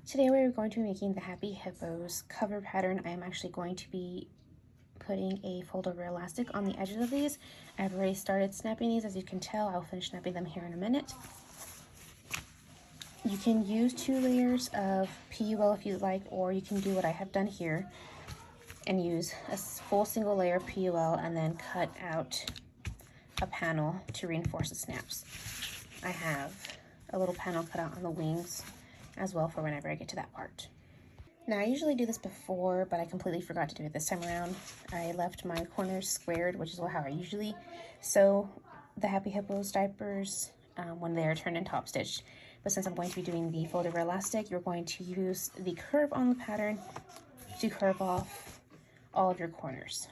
Today we're going to be making the Happy Hippos cover pattern. I am actually going to be putting a fold over elastic on the edges of these. I've already started snapping these, as you can tell. I'll finish snapping them here in a minute. You can use 2 layers of PUL if you'd like, or you can do what I have done here and use a full single layer of PUL and then cut out a panel to reinforce the snaps. I have a little panel cut out on the wings as well for whenever I get to that part. Now, I usually do this before, but I completely forgot to do it this time around. I left my corners squared, which is how I usually sew the Happy Hippos diapers when they are turned and top stitched. But since I'm going to be doing the fold over elastic, you're going to use the curve on the pattern to curve off all of your corners.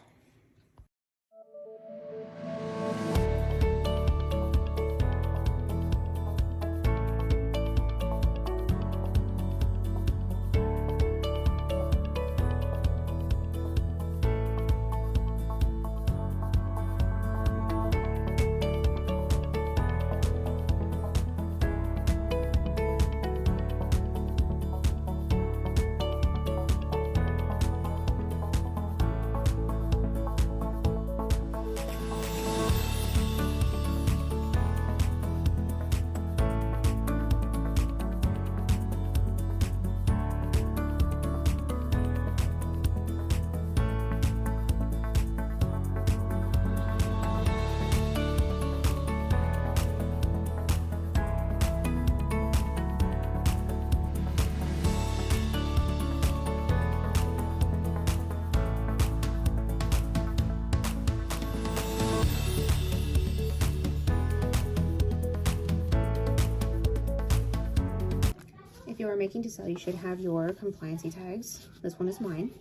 If you are making to sell, you should have your compliancy tags. This one is mine.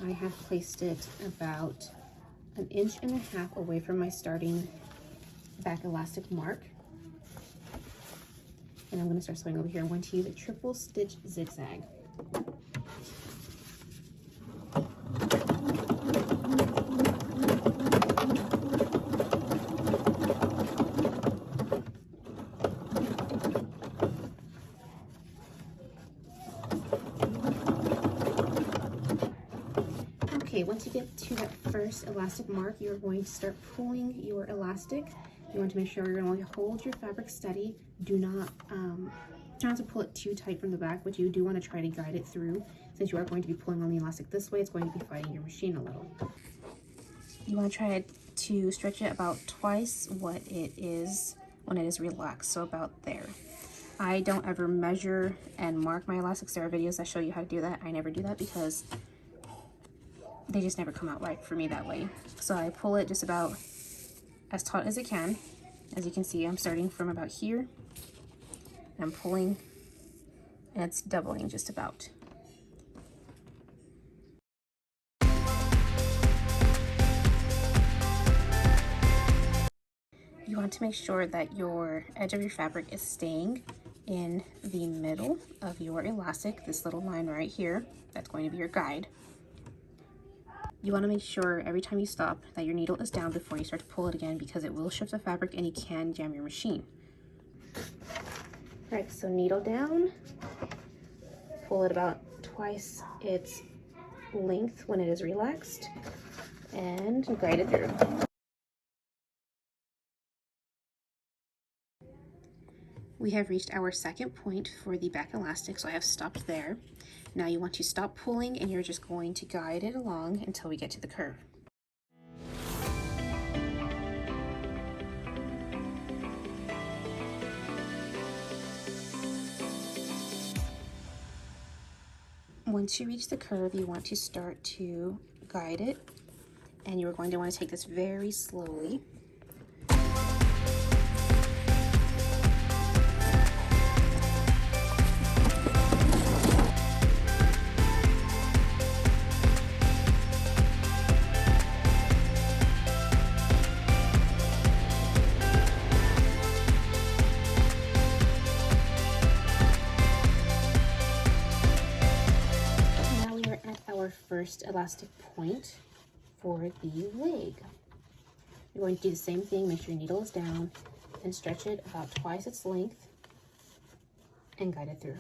I have placed it about 1.5 inches away from my starting back elastic mark. And I'm going to start sewing over here. I'm going to use a triple stitch zigzag. Okay, once you get to that first elastic mark, you're going to start pulling your elastic. You want to make sure you're going to hold your fabric steady. Do not try not to pull it too tight from the back, but you do want to try to guide it through. Since you are going to be pulling on the elastic this way, it's going to be fighting your machine a little. You want to try to stretch it about twice what it is when it is relaxed, so about there. I don't ever measure and mark my elastics. There are videos that show you how to do that. I never do that because they just never come out right for me that way. So I pull it just about as taut as it can. As you can see, I'm starting from about here. I'm pulling, and it's doubling just about. You want to make sure that your edge of your fabric is staying in the middle of your elastic, this little line right here. That's going to be your guide. You want to make sure every time you stop that your needle is down before you start to pull it again, because it will shift the fabric and you can jam your machine. All right, so needle down, pull it about twice its length when it is relaxed, and guide it through. We have reached our second point for the back elastic, so I have stopped there. Now you want to stop pulling and you're just going to guide it along until we get to the curve. Once you reach the curve, you want to start to guide it, and you're going to want to take this very slowly. First elastic point for the leg. You're going to do the same thing. Make sure your needle is down and stretch it about twice its length and guide it through.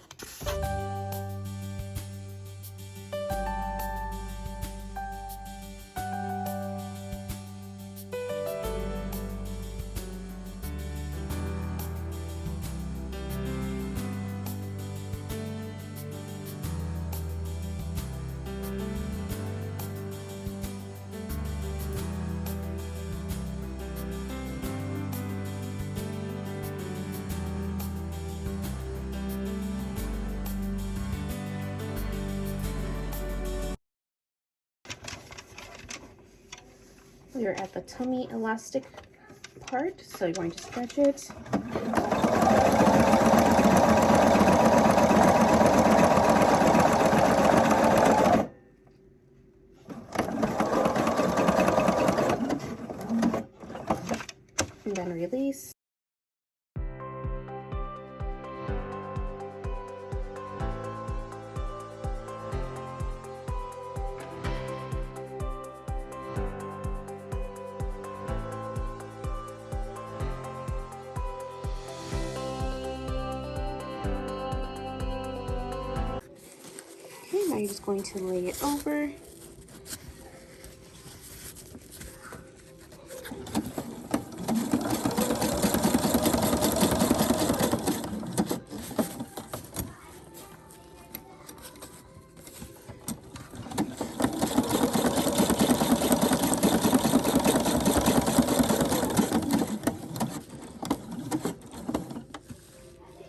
We are at the tummy elastic part, so you're going to stretch it. And then release. Okay, now you're just going to lay it over.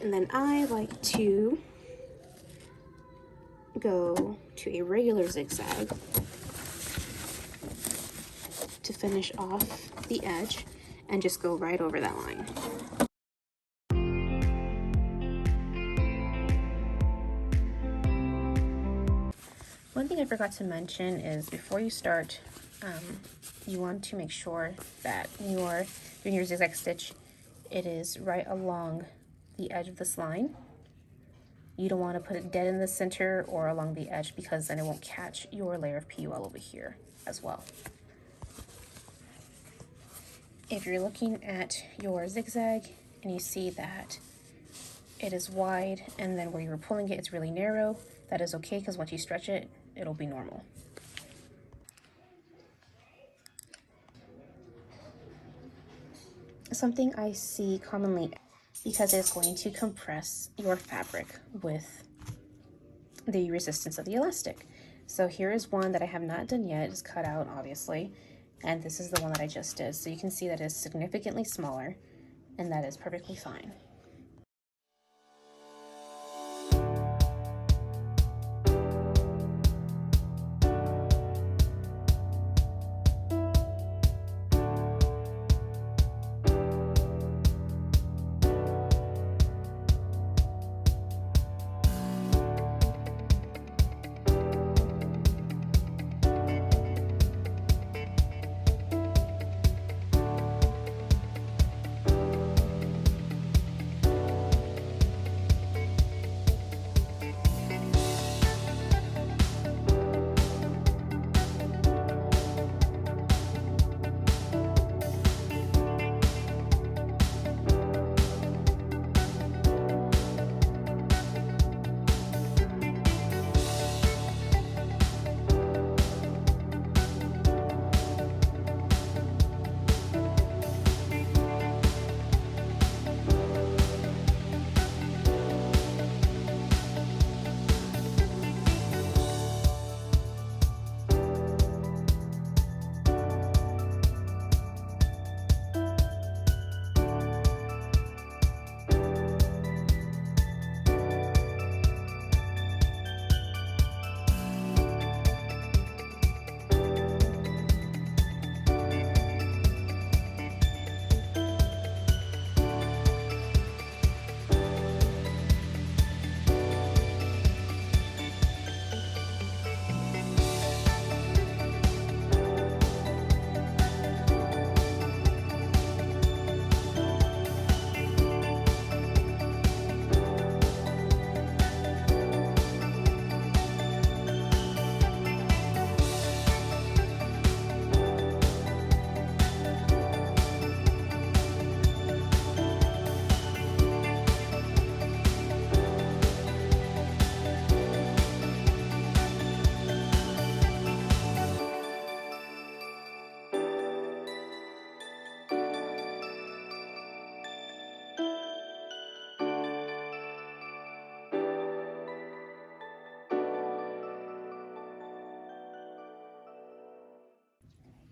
And then I like to go to a regular zigzag to finish off the edge and just go right over that line. One thing I forgot to mention is before you start, you want to make sure that when you are doing your zigzag stitch, it is right along the edge of this line. You don't want to put it dead in the center or along the edge, because then it won't catch your layer of PUL over here as well. If you're looking at your zigzag and you see that it is wide and then where you were pulling it, it's really narrow, that is okay, because once you stretch it, it'll be normal. Something I see commonly, because it's going to compress your fabric with the resistance of the elastic. So here is one that I have not done yet. It's cut out, obviously, and this is the one that I just did. So you can see that it's significantly smaller, and that is perfectly fine.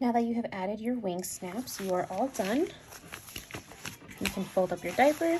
Now that you have added your wing snaps, you are all done. You can fold up your diaper